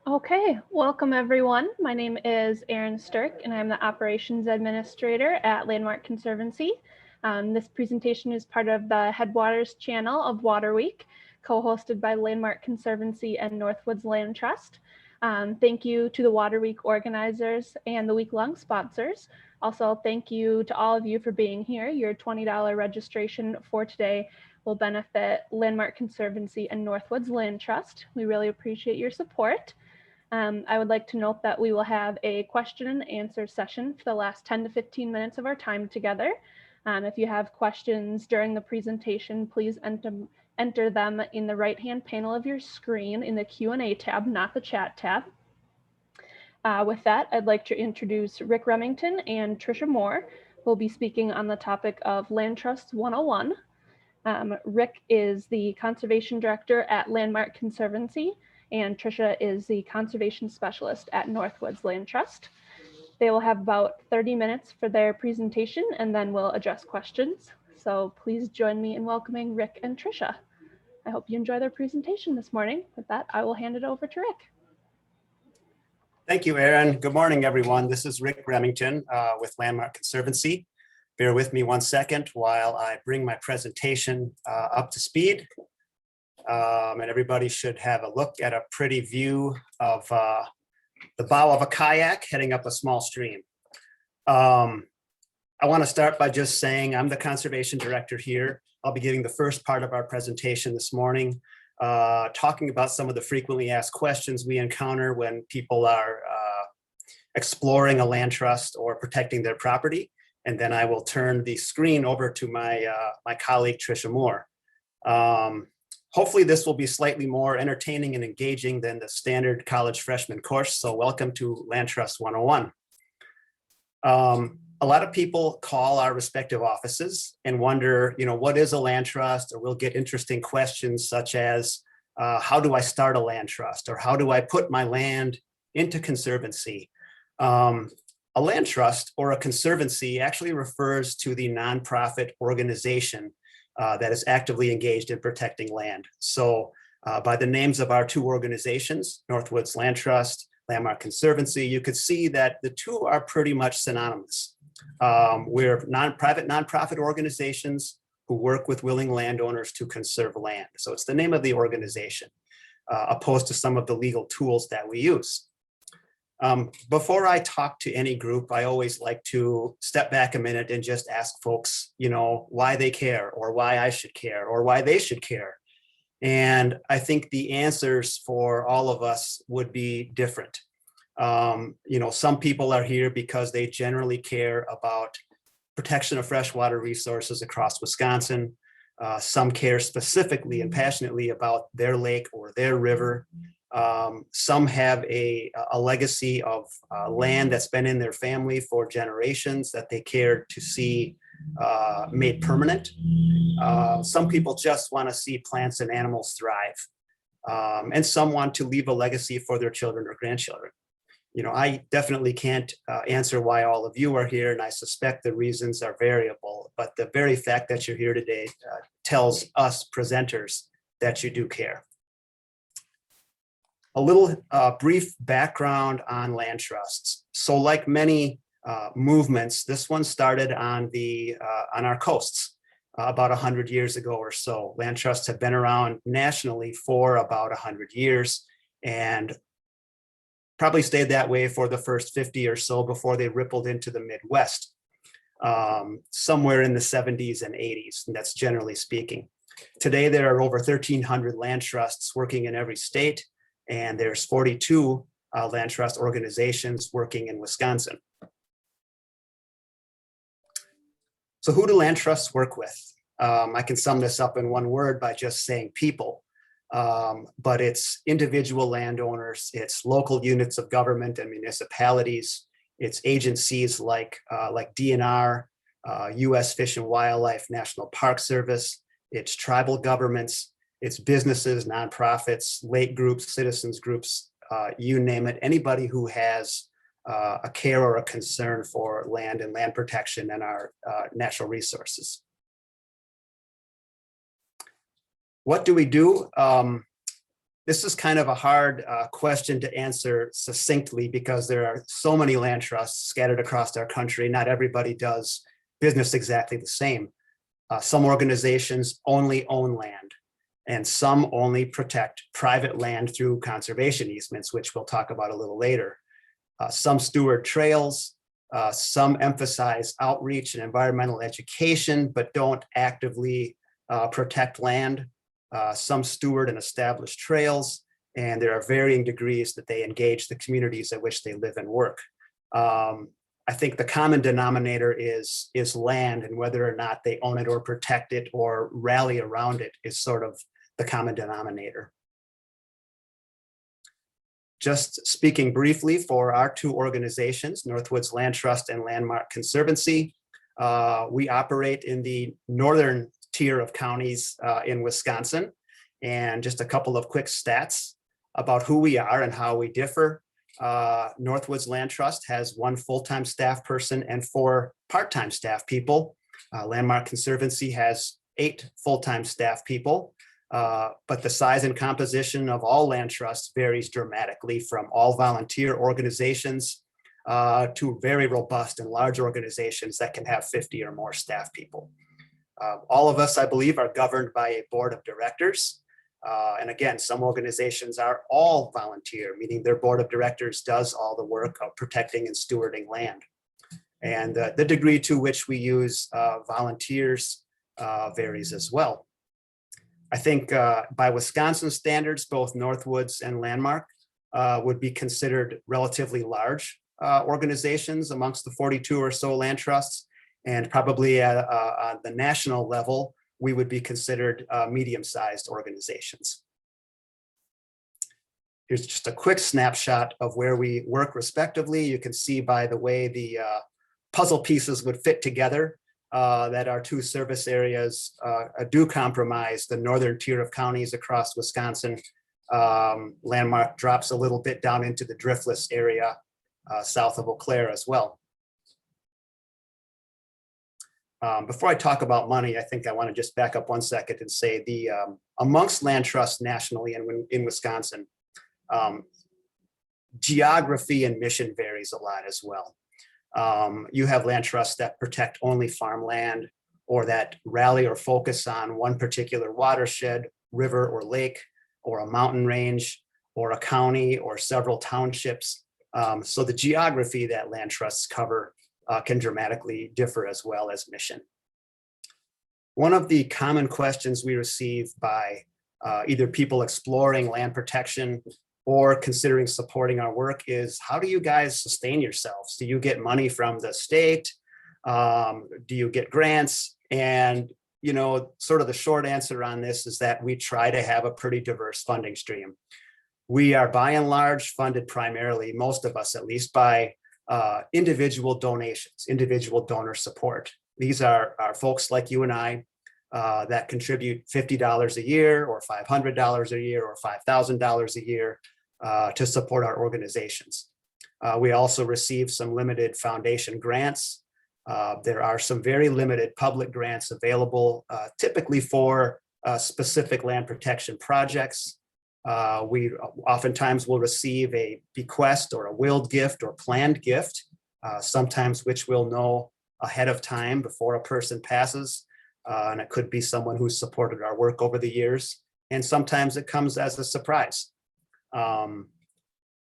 Okay, welcome everyone. My name is Erin Sturck and I'm the Operations Administrator at Landmark Conservancy. This presentation is part of the Headwaters channel of Water Week, co-hosted by Landmark Conservancy and Northwoods Land Trust. Thank you to the Water Week organizers and the week-long sponsors. Also, thank you to all of you for being here. Your $20 registration for today will benefit Landmark Conservancy and Northwoods Land Trust. We really appreciate your support. I would like to note that we will have a question and answer session for the last 10 to 15 minutes of our time together. If you have questions during the presentation, please enter them in the right-hand panel of your screen in the Q&A tab, not the chat tab. With that, I'd like to introduce Rick Remington and Trisha Moore, who will be speaking on the topic of Land Trusts 101. Rick is the Conservation Director at Landmark Conservancy, and Trisha is the Conservation Specialist at Northwoods Land Trust. They will have about 30 minutes for their presentation, and then we'll address questions. So please join me in welcoming Rick and Trisha. I hope you enjoy their presentation this morning. With that, I will hand it over to Rick. Thank you, Erin. Good morning, everyone. This is Rick Remington with Landmark Conservancy. Bear with me one second while I bring my presentation up to speed. And everybody should have a look at a pretty view of the bow of a kayak heading up a small stream. I want to start by just saying I'm the Conservation Director here. I'll be giving the first part of our presentation this morning, talking about some of the frequently asked questions we encounter when people are exploring a land trust or protecting their property. And then I will turn the screen over to my colleague, Trisha Moore. Hopefully this will be slightly more entertaining and engaging than the standard college freshman course. So welcome to Land Trust 101. A lot of people call our respective offices and wonder, what is a land trust? Or we'll get interesting questions such as, how do I start a land trust? Or how do I put my land into conservancy? A land trust or a conservancy actually refers to the nonprofit organization that is actively engaged in protecting land. So by the names of our two organizations, Northwoods Land Trust, Landmark Conservancy, you could see that the two are pretty much synonymous. We're private nonprofit organizations who work with willing landowners to conserve land. So it's the name of the organization, opposed to some of the legal tools that we use. Before I talk to any group, I always like to step back a minute and just ask folks, why they care or why I should care or why they should care. And I think the answers for all of us would be different. Some people are here because they generally care about protection of freshwater resources across Wisconsin. Some care specifically and passionately about their lake or their river. Some have a legacy of land that's been in their family for generations that they care to see made permanent. Some people just want to see plants and animals thrive. And some want to leave a legacy for their children or grandchildren. I definitely can't answer why all of you are here, and I suspect the reasons are variable, but the very fact that you're here today tells us presenters that you do care. A little brief background on land trusts. So like many movements, this one started on our coasts about 100 years ago or so. Land trusts have been around nationally for about 100 years and probably stayed that way for the first 50 or so before they rippled into the Midwest, somewhere in the 70s and 80s, and that's generally speaking. Today, there are over 1,300 land trusts working in every state, and there's 42 land trust organizations working in Wisconsin. So who do land trusts work with? I can sum this up in one word by just saying people. But it's individual landowners, it's local units of government and municipalities, it's agencies like DNR, U.S. Fish and Wildlife National Park Service, it's tribal governments, it's businesses, nonprofits, lake groups, citizens groups, you name it, anybody who has a care or a concern for land and land protection and our natural resources. What do we do? This is kind of a hard question to answer succinctly because there are so many land trusts scattered across our country. Not everybody does business exactly the same. Some organizations only own land, and some only protect private land through conservation easements, which we'll talk about a little later. Some steward trails, some emphasize outreach and environmental education, but don't actively protect land. Some steward and establish trails, and there are varying degrees that they engage the communities at which they live and work. I think the common denominator is land, and whether or not they own it or protect it or rally around it is sort of the common denominator. Just speaking briefly for our two organizations, Northwoods Land Trust and Landmark Conservancy, we operate in the northern tier of counties in Wisconsin. And just a couple of quick stats about who we are and how we differ. Northwoods Land Trust has 1 full-time staff person and 4 part-time staff people. Landmark Conservancy has 8 full-time staff people. But the size and composition of all land trusts varies dramatically, from all volunteer organizations to very robust and large organizations that can have 50 or more staff people. All of us, I believe, are governed by a board of directors. And again, some organizations are all volunteer, meaning their board of directors does all the work of protecting and stewarding land. And the degree to which we use volunteers varies as well. I think by Wisconsin standards, both Northwoods and Landmark would be considered relatively large organizations amongst the 42 or so land trusts, and probably at the national level, we would be considered medium-sized organizations. Here's just a quick snapshot of where we work respectively. You can see by the way the puzzle pieces would fit together that our two service areas do comprise the northern tier of counties across Wisconsin. Landmark drops a little bit down into the driftless area south of Eau Claire as well. Before I talk about money, I think I want to just back up 1 second and say the amongst land trusts nationally and in Wisconsin, geography and mission varies a lot as well. You have land trusts that protect only farmland, or that rally or focus on one particular watershed, river or lake, or a mountain range, or a county, or several townships. So the geography that land trusts cover can dramatically differ as well as mission. One of the common questions we receive by either people exploring land protection or considering supporting our work is, how do you guys sustain yourselves? Do you get money from the state? Do you get grants? And, you know, sort of the short answer on this is that we try to have a pretty diverse funding stream. We are by and large funded primarily, most of us at least, by individual donations, individual donor support. These are folks like you and I that contribute $50 a year or $500 a year or $5,000 a year to support our organizations. We also receive some limited foundation grants. There are some very limited public grants available, typically for specific land protection projects. We oftentimes will receive a bequest or a willed gift or planned gift, sometimes which we'll know ahead of time before a person passes. And it could be someone who's supported our work over the years. And sometimes it comes as a surprise.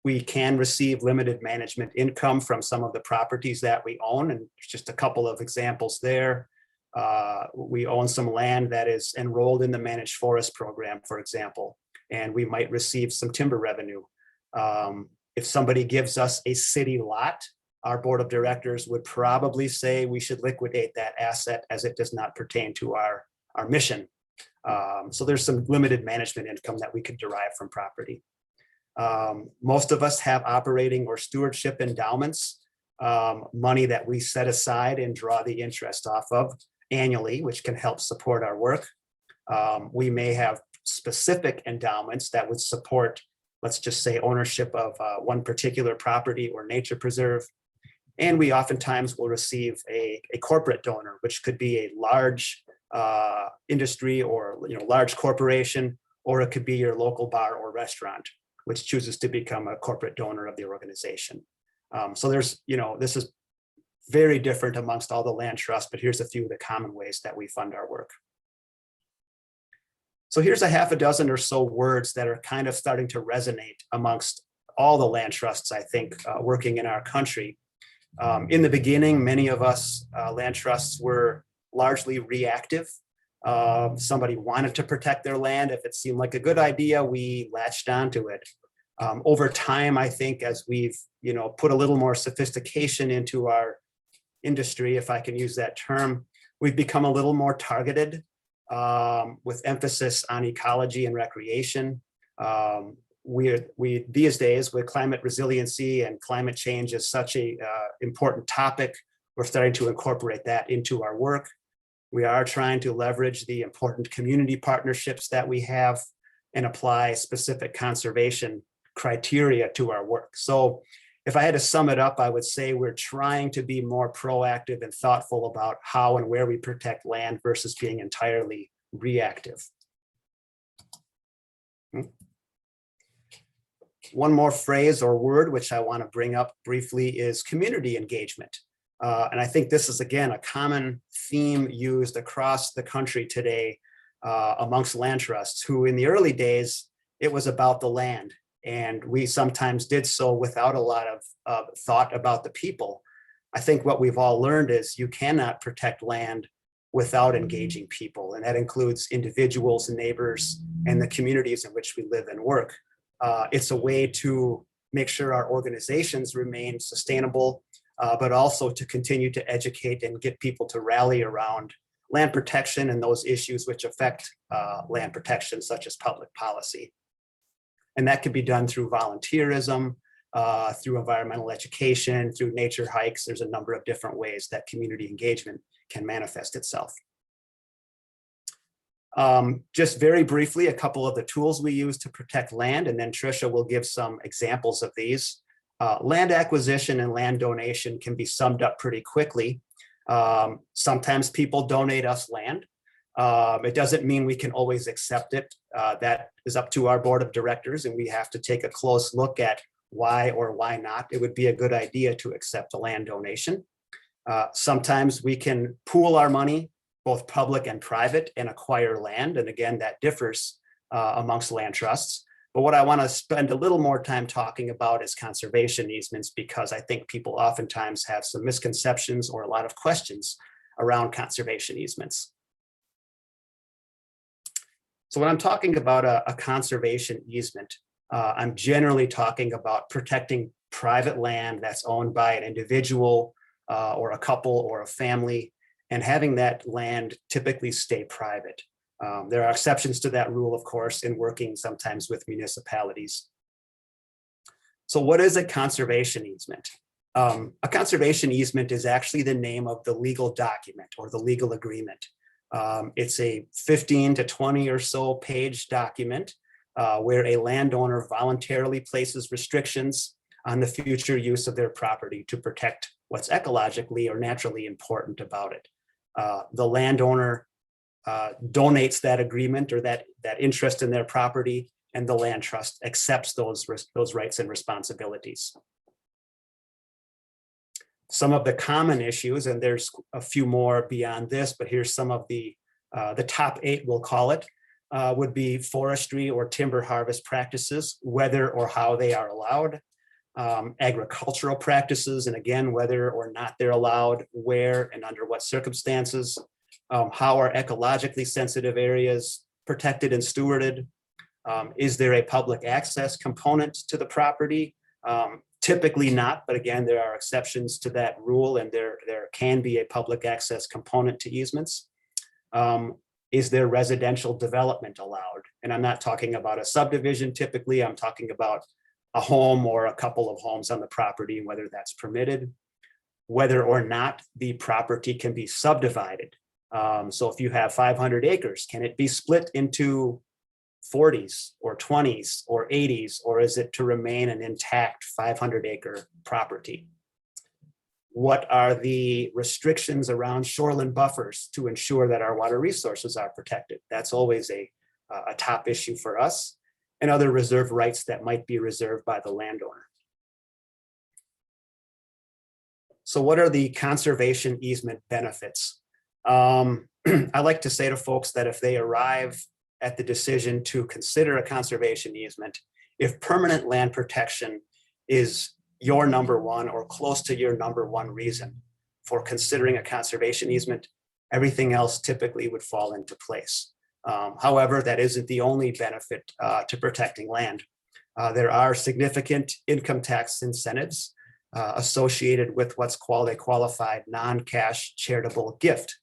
We can receive limited management income from some of the properties that we own. And just a couple of examples there. We own some land that is enrolled in the managed forest program, for example, and we might receive some timber revenue. If somebody gives us a city lot, our board of directors would probably say we should liquidate that asset as it does not pertain to our mission. So there's some limited management income that we could derive from property. Most of us have operating or stewardship endowments, money that we set aside and draw the interest off of annually, which can help support our work. We may have specific endowments that would support, let's just say, ownership of one particular property or nature preserve. And we oftentimes will receive a corporate donor, which could be a large industry or large corporation, or it could be your local bar or restaurant, which chooses to become a corporate donor of the organization. So there's, this is very different amongst all the land trusts, but here's a few of the common ways that we fund our work. So here's a half a dozen or so words that are kind of starting to resonate amongst all the land trusts, I think, working in our country. In the beginning, many of us land trusts were largely reactive. Somebody wanted to protect their land. If it seemed like a good idea, we latched onto it. Over time, I think as we've put a little more sophistication into our industry, if I can use that term, we've become a little more targeted with emphasis on ecology and recreation. We these days, with climate resiliency and climate change is such a important topic, we're starting to incorporate that into our work. We are trying to leverage the important community partnerships that we have and apply specific conservation criteria to our work. So if I had to sum it up, I would say we're trying to be more proactive and thoughtful about how and where we protect land versus being entirely reactive. One more phrase or word which I want to bring up briefly is community engagement. And I think this is, again, a common theme used across the country today amongst land trusts, who in the early days, it was about the land. And we sometimes did so without a lot of thought about the people. I think what we've all learned is you cannot protect land without engaging people. And that includes individuals and neighbors and the communities in which we live and work. It's a way to make sure our organizations remain sustainable, but also to continue to educate and get people to rally around land protection and those issues which affect land protection, such as public policy. And that can be done through volunteerism, through environmental education, through nature hikes. There's a number of different ways that community engagement can manifest itself. Just very briefly, a couple of the tools we use to protect land, and then Trisha will give some examples of these. Land acquisition and land donation can be summed up pretty quickly. Sometimes people donate us land. It doesn't mean we can always accept it. That is up to our board of directors, and we have to take a close look at why or why not it would be a good idea to accept a land donation. Sometimes we can pool our money, both public and private, and acquire land. And again, that differs amongst land trusts. But what I want to spend a little more time talking about is conservation easements, because I think people oftentimes have some misconceptions or a lot of questions around conservation easements. So when I'm talking about a conservation easement, I'm generally talking about protecting private land that's owned by an individual or a couple or a family, and having that land typically stay private. There are exceptions to that rule, of course, in working sometimes with municipalities. So what is a conservation easement? A conservation easement is actually the name of the legal document or the legal agreement. It's a 15 to 20 or so page document where a landowner voluntarily places restrictions on the future use of their property to protect what's ecologically or naturally important about it. The landowner donates that agreement or that interest in their property, and the land trust accepts those rights and responsibilities. Some of the common issues, and there's a few more beyond this, but here's some of the top 8, we'll call it, would be forestry or timber harvest practices, whether or how they are allowed, agricultural practices, and again, whether or not they're allowed, where and under what circumstances, how are ecologically sensitive areas protected and stewarded, is there a public access component to the property? Typically not, but again, there are exceptions to that rule, and there can be a public access component to easements. Is there residential development allowed? And I'm not talking about a subdivision typically, I'm talking about a home or a couple of homes on the property, and whether that's permitted, whether or not the property can be subdivided. So if you have 500 acres, can it be split into 40s or 20s or 80s, or is it to remain an intact 500-acre property? What are the restrictions around shoreline buffers to ensure that our water resources are protected? That's always a a top issue for us, and other reserve rights that might be reserved by the landowner. So what are the conservation easement benefits? I like to say to folks that if they arrive at the decision to consider a conservation easement, if permanent land protection is your number one or close to your number one reason for considering a conservation easement, everything else typically would fall into place. However, that isn't the only benefit to protecting land. There are significant income tax incentives associated with what's called a qualified non-cash charitable gift.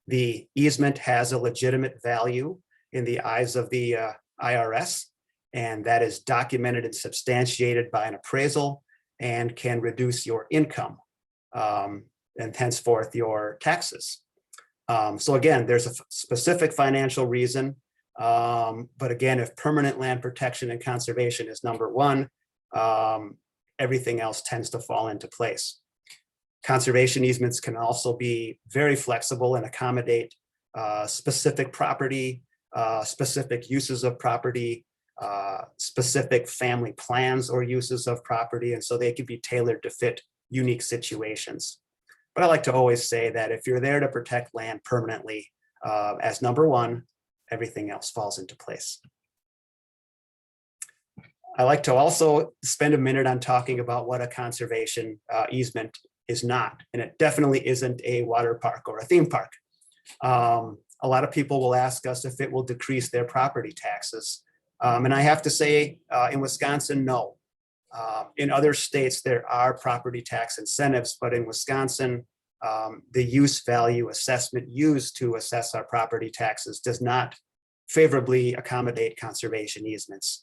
The easement has a legitimate value in the eyes of the IRS, and that is documented and substantiated by an appraisal and can reduce your income and henceforth your taxes. So again, there's a specific financial reason, but again, if permanent land protection and conservation is number one, everything else tends to fall into place. Conservation easements can also be very flexible and accommodate specific property, specific uses of property, specific family plans or uses of property, and so they can be tailored to fit unique situations. But I like to always say that if you're there to protect land permanently as number one, everything else falls into place. I like to also spend a minute on talking about what a conservation easement is not, and it definitely isn't a water park or a theme park. A lot of people will ask us if it will decrease their property taxes. And I have to say, in Wisconsin, no. In other states, there are property tax incentives, but in Wisconsin, the use value assessment used to assess our property taxes does not favorably accommodate conservation easements.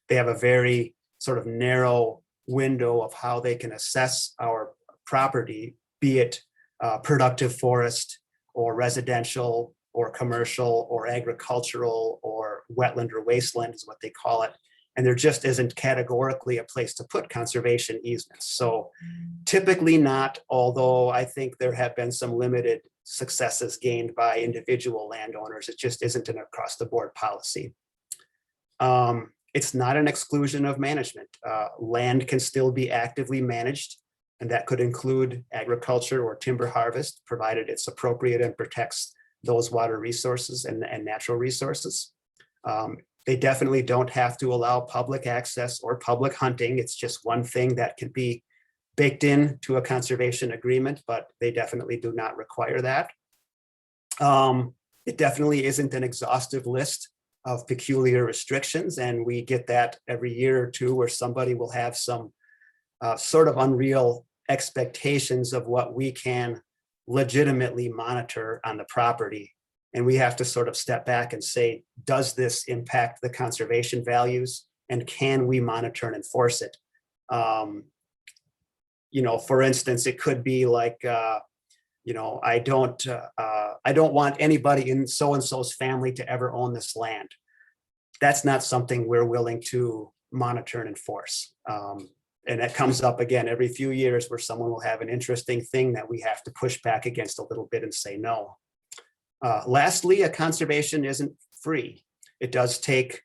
They have a very sort of narrow window of how they can assess our property, be it productive forest or residential or commercial or agricultural or wetland or wasteland is what they call it. And there just isn't categorically a place to put conservation easements. So typically not, although I think there have been some limited successes gained by individual landowners. It just isn't an across the board policy. It's not an exclusion of management. Land can still be actively managed, and that could include agriculture or timber harvest, provided it's appropriate and protects those water resources and natural resources. They definitely don't have to allow public access or public hunting. It's just one thing that can be baked into a conservation agreement, but they definitely do not require that. It definitely isn't an exhaustive list of peculiar restrictions, and we get that every year or two where somebody will have some sort of unreal expectations of what we can legitimately monitor on the property. And we have to sort of step back and say, does this impact the conservation values, and can we monitor and enforce it? You know, for instance, it could be like, you know, I don't want anybody in so-and-so's family to ever own this land. That's not something we're willing to monitor and enforce. And that comes up again every few years where someone will have an interesting thing that we have to push back against a little bit and say no. Lastly, a conservation isn't free. It does take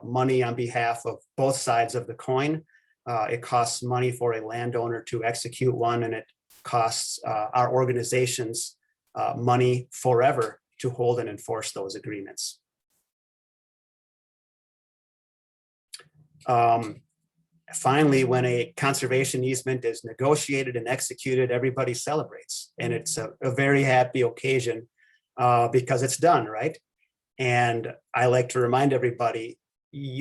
money on behalf of both sides of the coin. It costs money for a landowner to execute one, and it costs our organizations money forever to hold and enforce those agreements. Finally, when a conservation easement is negotiated and executed, everybody celebrates, and it's a very happy occasion because it's done, right? And I like to remind everybody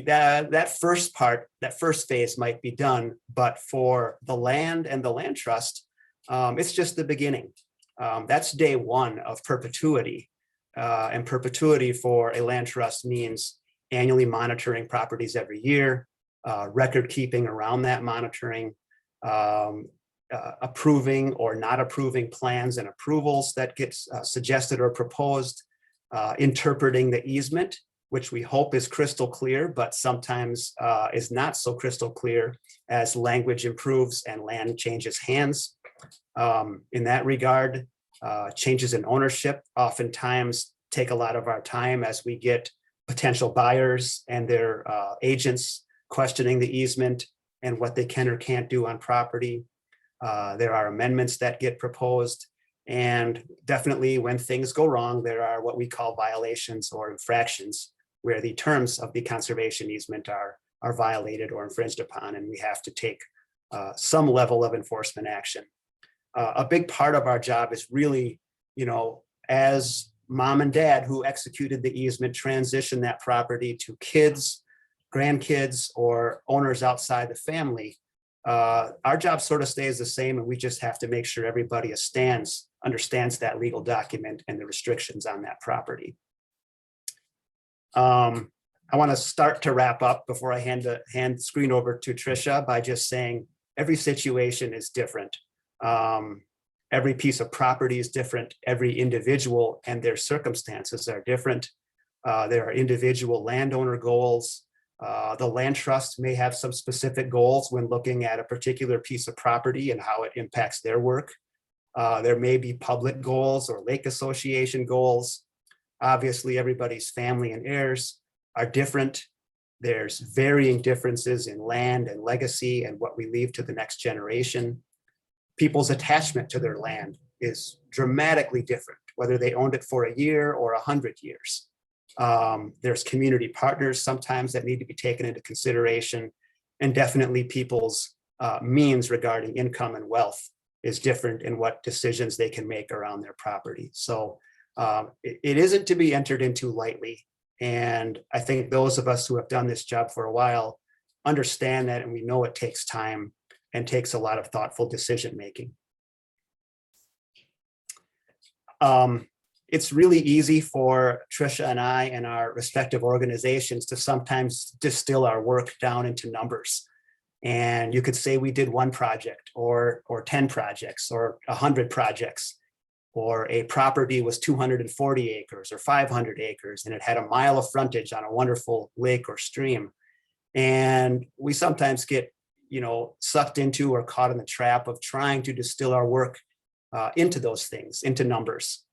that first part, that first phase might be done, but for the land and the land trust, it's just the beginning. That's day one of perpetuity, and perpetuity for a land trust means annually monitoring properties every year, record keeping around that monitoring, approving or not approving plans and approvals that gets suggested or proposed, interpreting the easement, which we hope is crystal clear, but sometimes is not so crystal clear as language improves and land changes hands. In that regard, changes in ownership oftentimes take a lot of our time as we get potential buyers and their agents questioning the easement and what they can or can't do on property. There are amendments that get proposed. And definitely when things go wrong, there are what we call violations or infractions, where the terms of the conservation easement are violated or infringed upon, and we have to take some level of enforcement action. A big part of our job is really, as mom and dad who executed the easement transition that property to kids, grandkids, or owners outside the family. Our job sort of stays the same, and we just have to make sure everybody understands that legal document and the restrictions on that property. I want to start to wrap up before I hand the screen over to Trisha by just saying every situation is different. Every piece of property is different. Every individual and their circumstances are different. There are individual landowner goals. The land trust may have some specific goals when looking at a particular piece of property and how it impacts their work. There may be public goals or lake association goals. Obviously, everybody's family and heirs are different. There's varying differences in land and legacy and what we leave to the next generation. People's attachment to their land is dramatically different, whether they owned it for a year or 100 years. There's community partners sometimes that need to be taken into consideration, and definitely people's means regarding income and wealth is different in what decisions they can make around their property. So it isn't to be entered into lightly. And I think those of us who have done this job for a while understand that, and we know it takes time and takes a lot of thoughtful decision making. It's really easy for Trisha and I and our respective organizations to sometimes distill our work down into numbers. And you could say we did one project or 10 projects or 100 projects, or a property was 240 acres or 500 acres, and it had a mile of frontage on a wonderful lake or stream. And we sometimes get, sucked into or caught in the trap of trying to distill our work into those things, into numbers,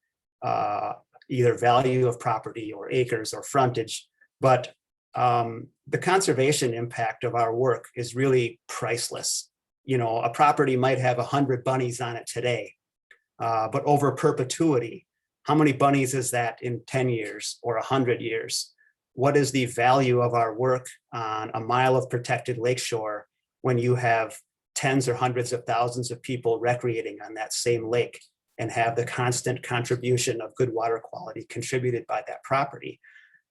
either value of property or acres or frontage. But the conservation impact of our work is really priceless. A property might have 100 bunnies on it today, but over perpetuity, how many bunnies is that in 10 years or 100 years? What is the value of our work on a mile of protected lakeshore when you have tens or hundreds of thousands of people recreating on that same lake and have the constant contribution of good water quality contributed by that property?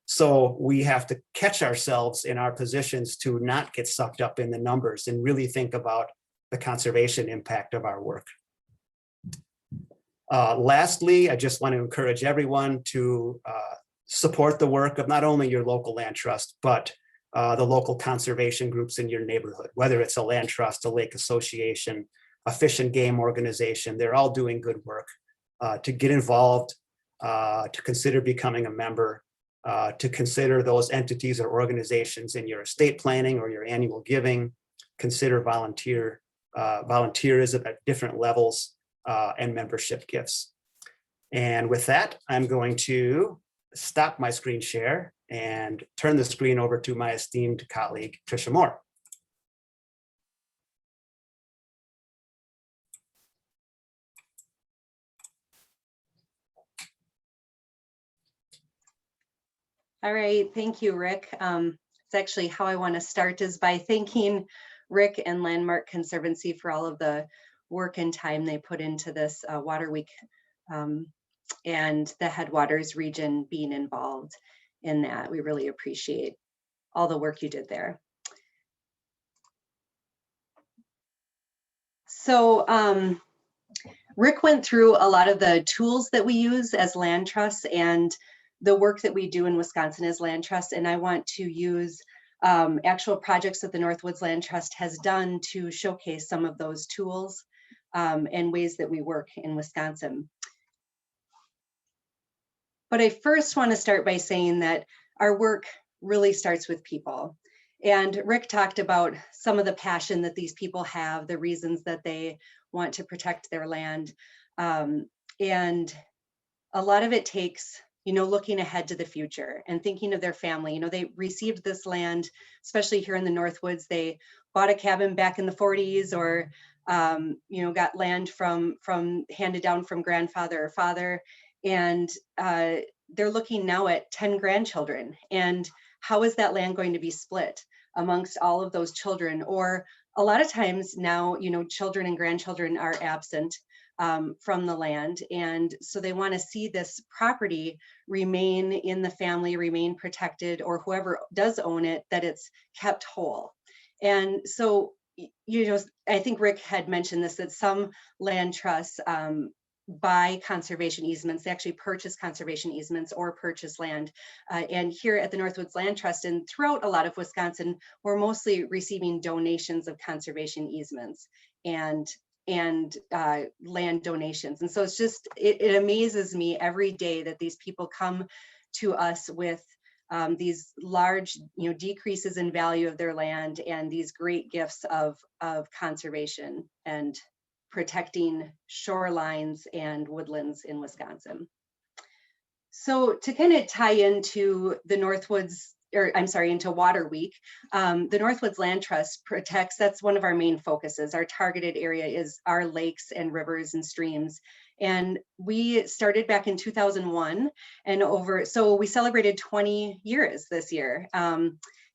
So we have to catch ourselves in our positions to not get sucked up in the numbers and really think about the conservation impact of our work. Lastly, I just want to encourage everyone to support the work of not only your local land trust, but the local conservation groups in your neighborhood, whether it's a land trust, a lake association, a fish and game organization. They're all doing good work. To get involved, to consider becoming a member, to consider those entities or organizations in your estate planning or your annual giving, consider volunteerism at different levels, and membership gifts. And with that, I'm going to stop my screen share and turn the screen over to my esteemed colleague, Trisha Moore. All right, thank you, Rick. It's actually how I want to start is by thanking Rick and Landmark Conservancy for all of the work and time they put into this Water Week, and the Headwaters region being involved in that. We really appreciate all the work you did there. So Rick went through a lot of the tools that we use as land trusts and the work that we do in Wisconsin as land trust. And I want to use actual projects that the Northwoods Land Trust has done to showcase some of those tools and ways that we work in Wisconsin. But I first want to start by saying that our work really starts with people. And Rick talked about some of the passion that these people have, the reasons that they want to protect their land. And a lot of it takes, looking ahead to the future and thinking of their family. They received this land, especially here in the Northwoods. They bought a cabin back in the 40s, or got land from handed down from grandfather or father, and they're looking now at 10 grandchildren. And how is that land going to be split amongst all of those children? Or a lot of times now, children and grandchildren are absent from the land. And so they want to see this property remain in the family, remain protected, or whoever does own it, that it's kept whole. And so, I think Rick had mentioned this, that some land trusts buy conservation easements. They actually purchase conservation easements or purchase land. And here at the Northwoods Land Trust and throughout a lot of Wisconsin, we're mostly receiving donations of conservation easements and land donations. And so it's just, it amazes me every day that these people come to us with these large, decreases in value of their land and these great gifts of conservation and protecting shorelines and woodlands in Wisconsin. So to kind of tie into the Northwoods, into Water Week, the Northwoods Land Trust protects, that's one of our main focuses. Our targeted area is our lakes and rivers and streams. And we started back in 2001 so we celebrated 20 years this year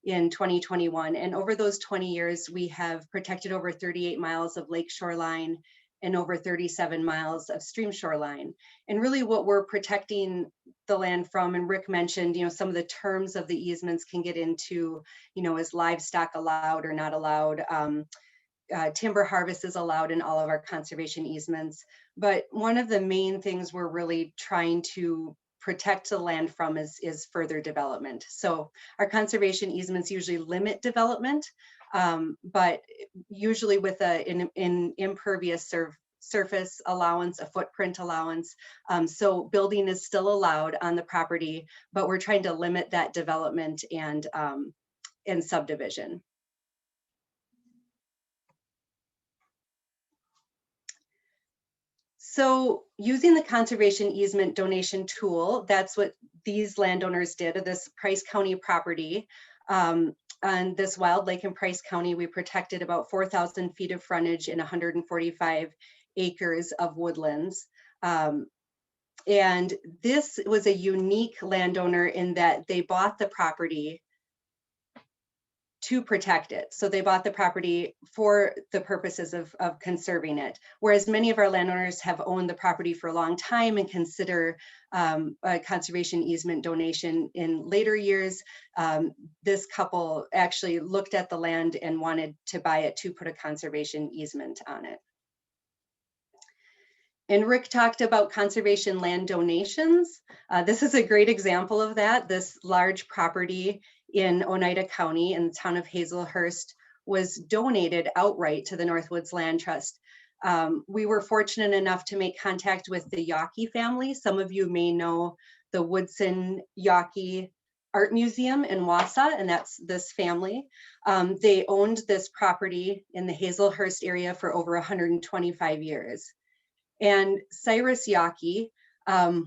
in 2021. And over those 20 years, we have protected over 38 miles of lake shoreline and over 37 miles of stream shoreline. And really what we're protecting the land from, and Rick mentioned, some of the terms of the easements can get into, is livestock allowed or not allowed? Timber harvest is allowed in all of our conservation easements. But one of the main things we're really trying to protect the land from is further development. So our conservation easements usually limit development, but usually with an impervious surface allowance, a footprint allowance. So building is still allowed on the property, but we're trying to limit that development and subdivision. So using the conservation easement donation tool, that's what these landowners did of this Price County property. On this wild lake in Price County, we protected about 4,000 feet of frontage and 145 acres of woodlands. And this was a unique landowner in that they bought the property to protect it. So they bought the property for the purposes of conserving it. Whereas many of our landowners have owned the property for a long time and consider a conservation easement donation in later years. This couple actually looked at the land and wanted to buy it to put a conservation easement on it. And Rick talked about conservation land donations. This is a great example of that. This large property in Oneida County in the town of Hazelhurst was donated outright to the Northwoods Land Trust. We were fortunate enough to make contact with the Yawkey family. Some of you may know the Woodson Yawkey Art Museum in Wausau, and that's this family. They owned this property in the Hazelhurst area for over 125 years. And Cyrus Yawkey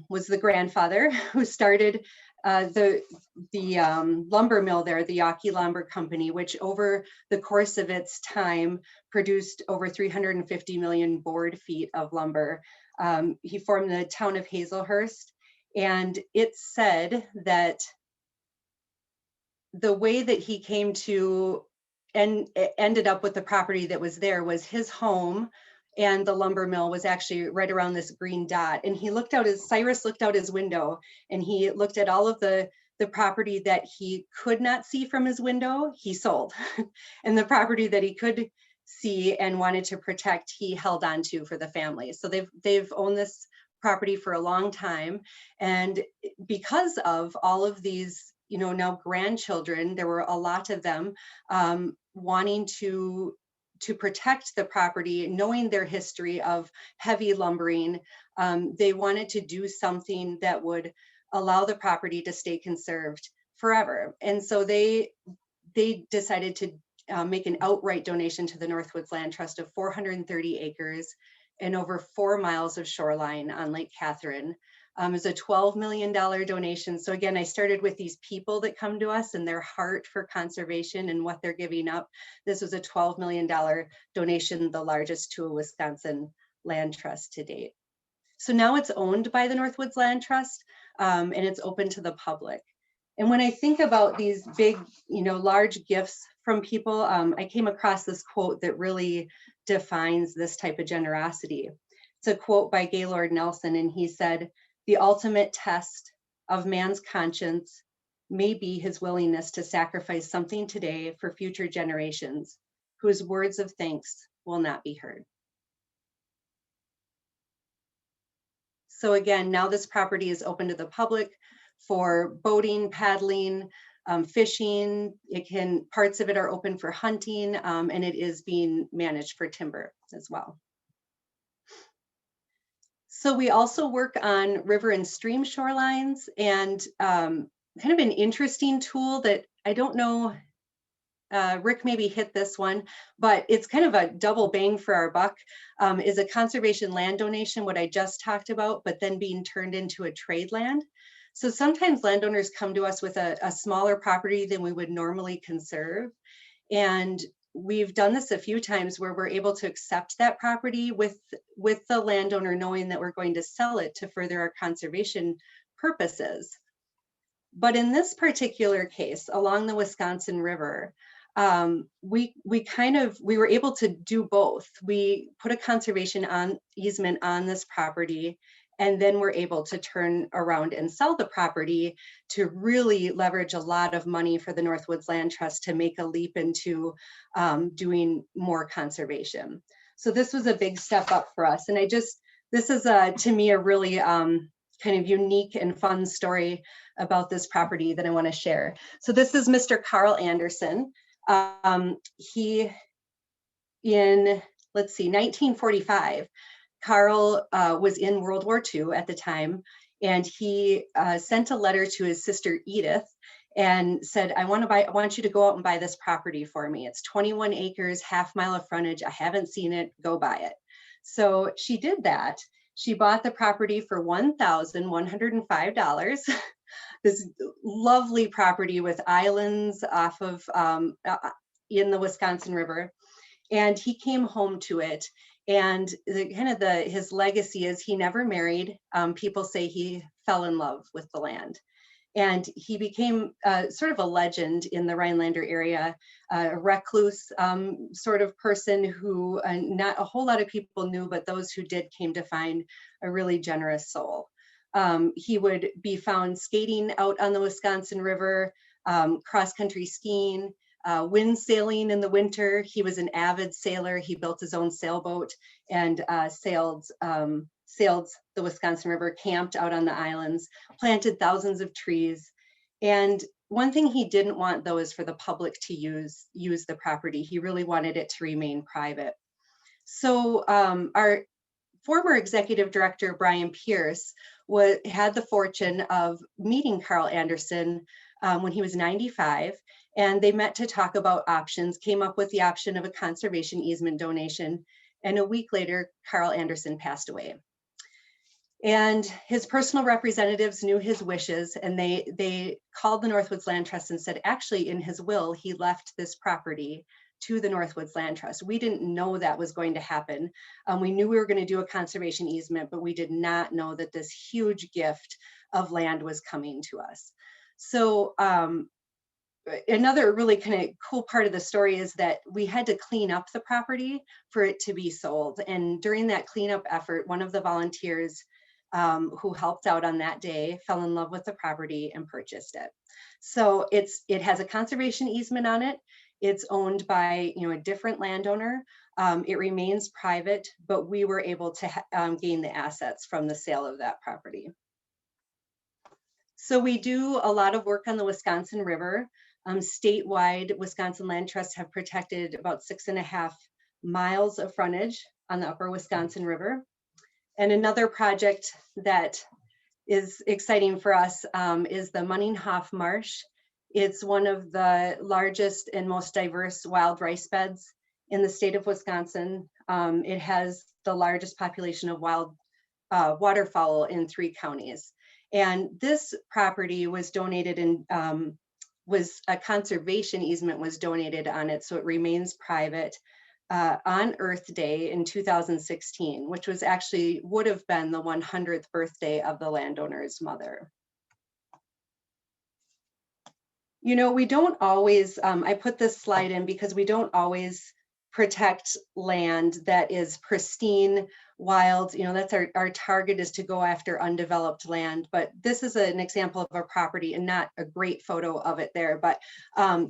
was the grandfather who started the lumber mill there, the Yawkey Lumber Company, which over the course of its time produced over 350 million board feet of lumber. He formed the town of Hazelhurst, and it's said that the way that he came to and ended up with the property that was there was his home, and the lumber mill was actually right around this green dot. And he looked out Cyrus looked out his window, and he looked at all of the property that he could not see from his window, he sold. And the property that he could see and wanted to protect, he held on to for the family. So they've owned this property for a long time. And because of all of these, now grandchildren, there were a lot of them wanting to protect the property, knowing their history of heavy lumbering. They wanted to do something that would allow the property to stay conserved forever. And so they decided to make an outright donation to the Northwoods Land Trust of 430 acres and over 4 miles of shoreline on Lake Catherine. is a $12 million donation. So again, I started with these people that come to us and their heart for conservation and what they're giving up. This was a $12 million donation, the largest to a Wisconsin land trust to date. So now it's owned by the Northwoods Land Trust, and it's open to the public. And when I think about these big, large gifts from people, I came across this quote that really defines this type of generosity. It's a quote by Gaylord Nelson, and he said, "The ultimate test of man's conscience may be his willingness to sacrifice something today for future generations whose words of thanks will not be heard." So again, now this property is open to the public for boating, paddling, fishing. Parts of it are open for hunting, and it is being managed for timber as well. So we also work on river and stream shorelines, and kind of an interesting tool that I don't know, Rick maybe hit this one, but it's kind of a double bang for our buck, is a conservation land donation, what I just talked about, but then being turned into a trade land. So sometimes landowners come to us with a smaller property than we would normally conserve. And we've done this a few times where we're able to accept that property with the landowner knowing that we're going to sell it to further our conservation purposes. But in this particular case, along the Wisconsin River, we were able to do both. We put a conservation easement on this property, and then we're able to turn around and sell the property to really leverage a lot of money for the Northwoods Land Trust to make a leap into doing more conservation. So this was a big step up for us. And this is to me a really kind of unique and fun story about this property that I want to share. So this is Mr. Carl Anderson. He, in, let's see, 1945, Carl was in World War II at the time, and he sent a letter to his sister Edith and said, I want you to go out and buy this property for me. It's 21 acres, half-mile of frontage. I haven't seen it, go buy it. So she did that. She bought the property for $1,105. This lovely property with islands off of in the Wisconsin River, and he came home to it. And his legacy is he never married. People say he fell in love with the land, and he became sort of a legend in the Rhinelander area, a recluse sort of person who not a whole lot of people knew, but those who did came to find a really generous soul. He would be found skating out on the Wisconsin River, cross-country skiing, wind sailing in the winter. He was an avid sailor. He built his own sailboat and sailed the Wisconsin River, camped out on the islands, planted thousands of trees. And one thing he didn't want, though, is for the public to use the property. He really wanted it to remain private. So our former executive director, Brian Pierce, had the fortune of meeting Carl Anderson when he was 95, and they met to talk about options, came up with the option of a conservation easement donation, and a week later, Carl Anderson passed away. And his personal representatives knew his wishes, and they called the Northwoods Land Trust and said, actually, in his will, he left this property to the Northwoods Land Trust. We didn't know that was going to happen. We knew we were going to do a conservation easement, but we did not know that this huge gift of land was coming to us. So another really kind of cool part of the story is that we had to clean up the property for it to be sold. And during that cleanup effort, one of the volunteers who helped out on that day fell in love with the property and purchased it. So it has a conservation easement on it. It's owned by a different landowner. It remains private, but we were able to gain the assets from the sale of that property. So we do a lot of work on the Wisconsin River. Statewide, Wisconsin Land Trusts have protected about 6.5 miles of frontage on the upper Wisconsin River. And another project that is exciting for us is the Monroe Marsh. It's one of the largest and most diverse wild rice beds in the state of Wisconsin. It has the largest population of wild waterfowl in 3 counties. And this property was donated in, was a conservation easement was donated on it, so it remains private on Earth Day in 2016, which was actually would have been the 100th birthday of the landowner's mother. You know, we don't always, I put this slide in because we don't always protect land that is pristine, wild. You know, that's our target, is to go after undeveloped land. But this is an example of a property, and not a great photo of it there, but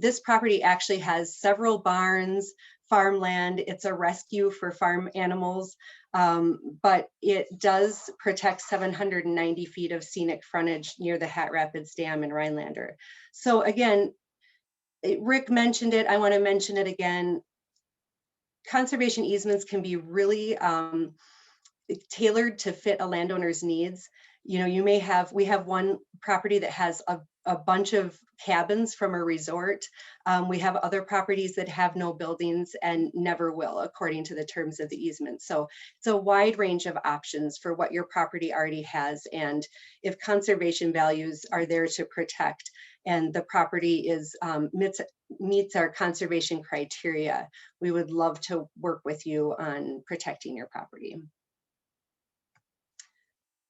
this property actually has several barns, farmland. It's a rescue for farm animals, but it does protect 790 feet of scenic frontage near the Hat Rapids Dam in Rhinelander. So again, Rick mentioned it, I want to mention it again. Conservation easements can be really tailored to fit a landowner's needs. You know, we have one property that has a bunch of cabins from a resort. We have other properties that have no buildings and never will, according to the terms of the easement. So it's a wide range of options for what your property already has. And if conservation values are there to protect, and the property is meets our conservation criteria, we would love to work with you on protecting your property.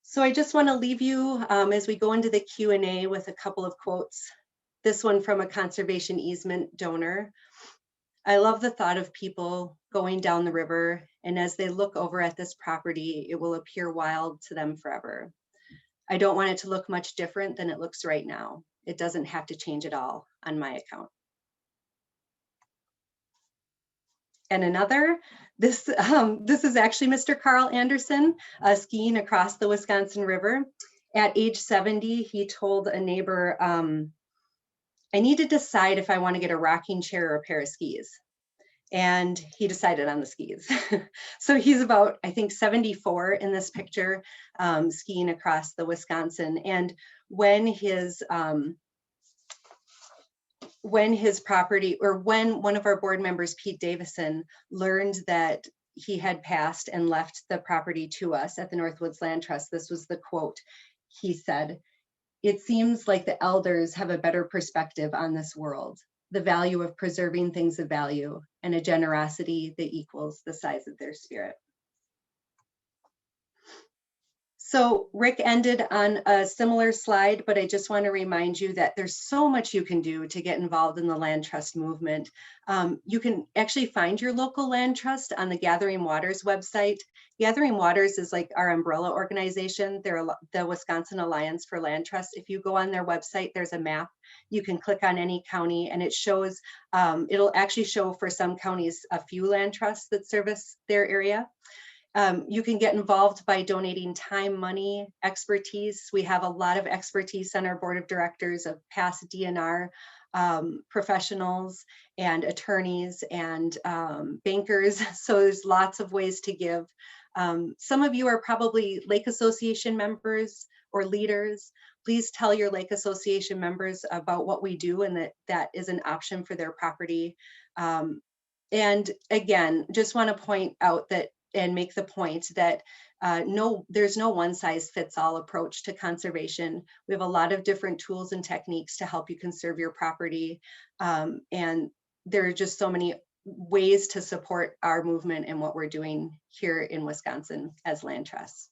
So I just want to leave you as we go into the Q&A with a couple of quotes. This one from a conservation easement donor. I love the thought of people going down the river, and as they look over at this property, it will appear wild to them forever. I don't want it to look much different than it looks right now. It doesn't have to change at all on my account. And another, this is actually Mr. Carl Anderson skiing across the Wisconsin River. At age 70, he told a neighbor, I need to decide if I want to get a rocking chair or a pair of skis. And he decided on the skis. So he's about, I think, 74 in this picture, skiing across the Wisconsin. And when his property, or when one of our board members, Pete Davison, learned that he had passed and left the property to us at the Northwoods Land Trust, this was the quote. He said, "It seems like the elders have a better perspective on this world, the value of preserving things of value, and a generosity that equals the size of their spirit." So Rick ended on a similar slide, but I just want to remind you that there's so much you can do to get involved in the land trust movement. You can actually find your local land trust on the Gathering Waters website. Gathering Waters is like our umbrella organization. They're the Wisconsin Alliance for Land Trust. If you go on their website, there's a map. You can click on any county, and it shows, it'll actually show for some counties a few land trusts that service their area. You can get involved by donating time, money, expertise. We have a lot of expertise on our board of directors of past DNR professionals and attorneys and bankers. So there's lots of ways to give. Some of you are probably Lake Association members or leaders. Please tell your Lake Association members about what we do, and that is an option for their property. And again, just want to point out that and make the point that there's no one size fits all approach to conservation. We have a lot of different tools and techniques to help you conserve your property. And there are just so many ways to support our movement and what we're doing here in Wisconsin as land trusts.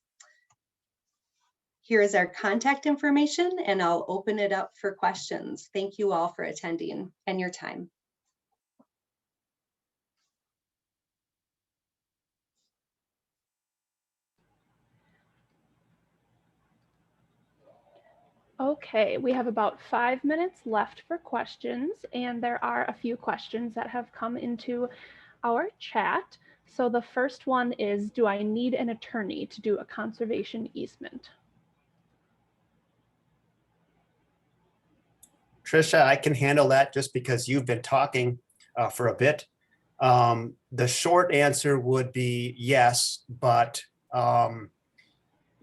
Here is our contact information, and I'll open it up for questions. Thank you all for attending and your time. Okay, we have about 5 minutes left for questions, and there are a few questions that have come into our chat. So the first one is, do I need an attorney to do a conservation easement? Trisha, I can handle that just because you've been talking for a bit. The short answer would be yes, but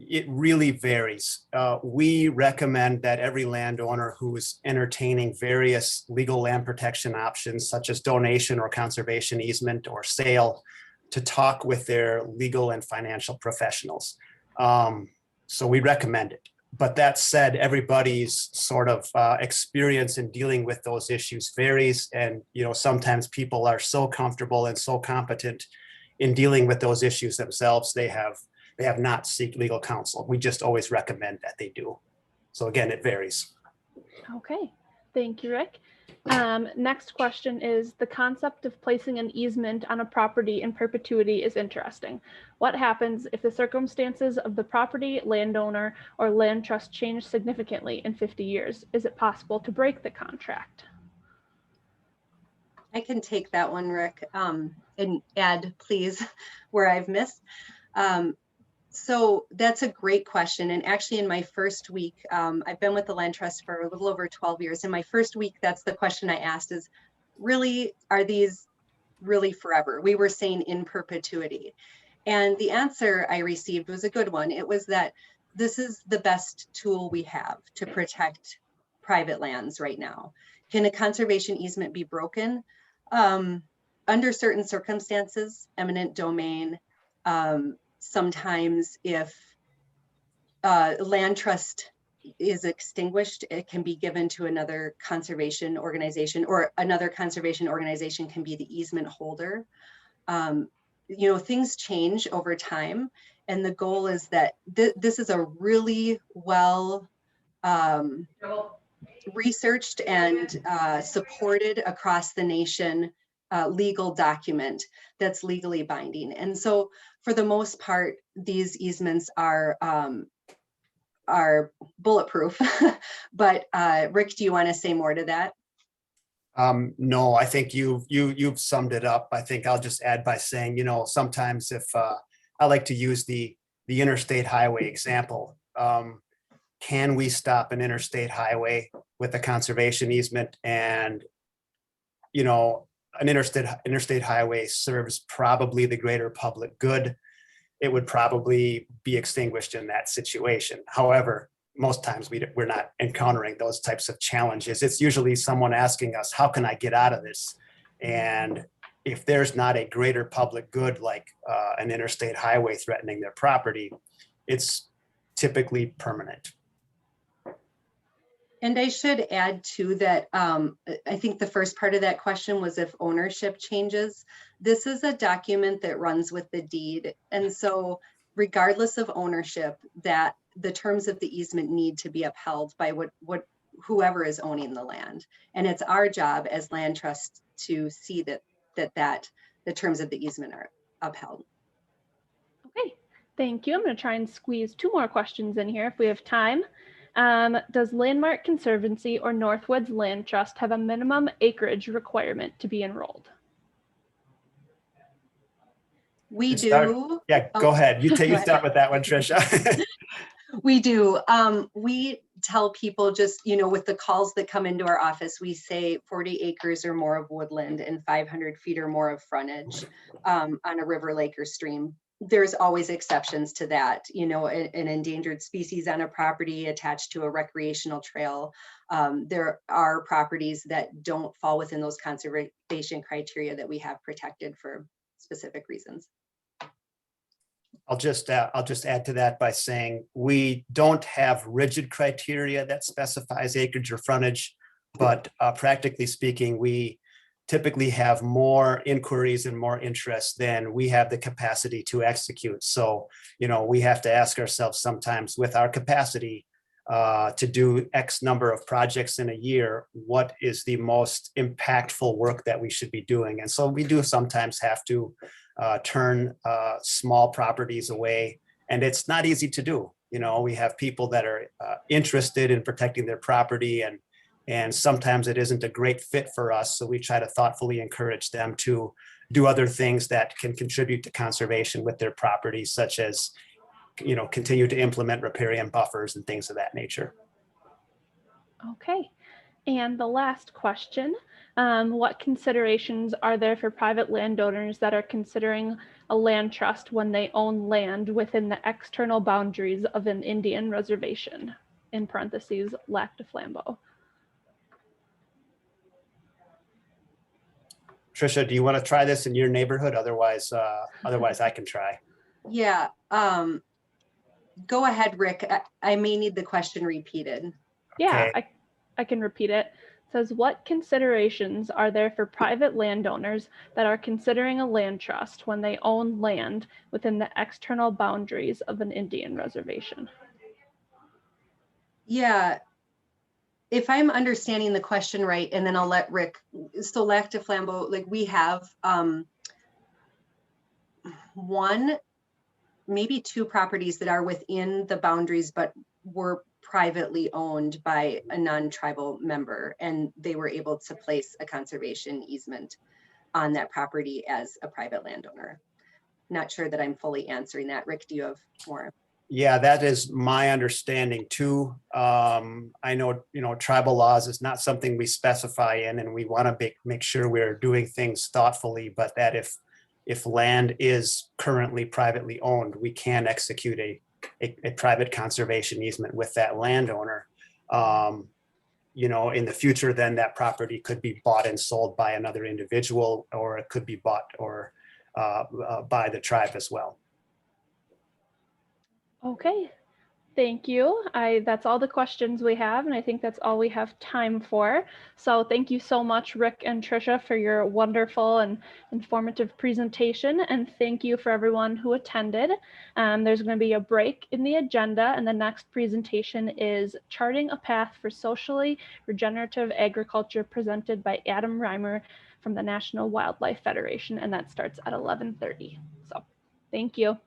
it really varies. We recommend that every landowner who is entertaining various legal land protection options, such as donation or conservation easement or sale, to talk with their legal and financial professionals. So we recommend it. But that said, everybody's sort of experience in dealing with those issues varies. And, sometimes people are so comfortable and so competent in dealing with those issues themselves, they have not seek legal counsel. We just always recommend that they do. So again, it varies. Okay, thank you, Rick. Next question is, the concept of placing an easement on a property in perpetuity is interesting. What happens if the circumstances of the property, landowner, or land trust change significantly in 50 years? Is it possible to break the contract? I can take that one, Rick, and add, please, where I've missed. So that's a great question. And actually in my first week, I've been with the Land Trust for a little over 12 years. In my first week, that's the question I asked is, really, are these really forever? We were saying in perpetuity. And the answer I received was a good one. It was that this is the best tool we have to protect private lands right now. Can a conservation easement be broken? Under certain circumstances, eminent domain, sometimes if land trust is extinguished, it can be given to another conservation organization, or another conservation organization can be the easement holder. Things change over time, and the goal is that this is a really well researched and supported across the nation legal document that's legally binding. And so for the most part, these easements are bulletproof. But Rick, do you want to say more to that? No, I think you've summed it up. I think I'll just add by saying, sometimes if I like to use the interstate highway example, can we stop an interstate highway with a conservation easement? And, an interstate highway serves probably the greater public good. It would probably be extinguished in that situation. However, most times we're not encountering those types of challenges. It's usually someone asking us, how can I get out of this? And if there's not a greater public good, like an interstate highway threatening their property, it's typically permanent. And I should add too that I think the first part of that question was if ownership changes. This is a document that runs with the deed. And so regardless of ownership, that the terms of the easement need to be upheld by whoever is owning the land. And it's our job as land trust to see that the terms of the easement are upheld. Okay, thank you. I'm going to try and squeeze 2 more questions in here if we have time. Does Landmark Conservancy or Northwoods Land Trust have a minimum acreage requirement to be enrolled? We do. Yeah, go ahead. You start with that one, Trisha. We do. We tell people just, with the calls that come into our office, we say 40 acres or more of woodland and 500 feet or more of frontage on a river, lake, or stream. There's always exceptions to that, an endangered species on a property attached to a recreational trail. There are properties that don't fall within those conservation criteria that we have protected for specific reasons. I'll just add to that by saying we don't have rigid criteria that specifies acreage or frontage, but practically speaking, we typically have more inquiries and more interest than we have the capacity to execute. So, we have to ask ourselves sometimes, with our capacity to do X number of projects in a year, what is the most impactful work that we should be doing? And so we do sometimes have to turn small properties away, and it's not easy to do. We have people that are interested in protecting their property, and sometimes it isn't a great fit for us. So we try to thoughtfully encourage them to do other things that can contribute to conservation with their property, such as, continue to implement riparian buffers and things of that nature. Okay. And the last question, what considerations are there for private landowners that are considering a land trust when they own land within the external boundaries of an Indian reservation, in parentheses, lac de Flambeau? Trisha, do you want to try this in your neighborhood? Otherwise I can try. Yeah. go ahead, Rick. I may need the question repeated. Yeah, Okay. I can repeat it. It says, what considerations are there for private landowners that are considering a land trust when they own land within the external boundaries of an Indian reservation? Yeah, if I'm understanding the question right, and then I'll let Rick, so Lac de Flambeau, like we have one, maybe two properties that are within the boundaries, but were privately owned by a non-tribal member, and they were able to place a conservation easement on that property as a private landowner. Not sure that I'm fully answering that. Rick, do you have more? Yeah, that is my understanding too. I know, tribal laws is not something we specify in, and we want to make sure we're doing things thoughtfully, but that if land is currently privately owned, we can execute a private conservation easement with that landowner. In the future, then that property could be bought and sold by another individual, or it could be bought or by the tribe as well. Okay, thank you. That's all the questions we have, and I think that's all we have time for. So thank you so much, Rick and Trisha, for your wonderful and informative presentation, and thank you for everyone who attended. There's going to be a break in the agenda, and the next presentation is Charting a Path for Socially Regenerative Agriculture, presented by Adam Reimer from the National Wildlife Federation, and that starts at 11:30. So thank you.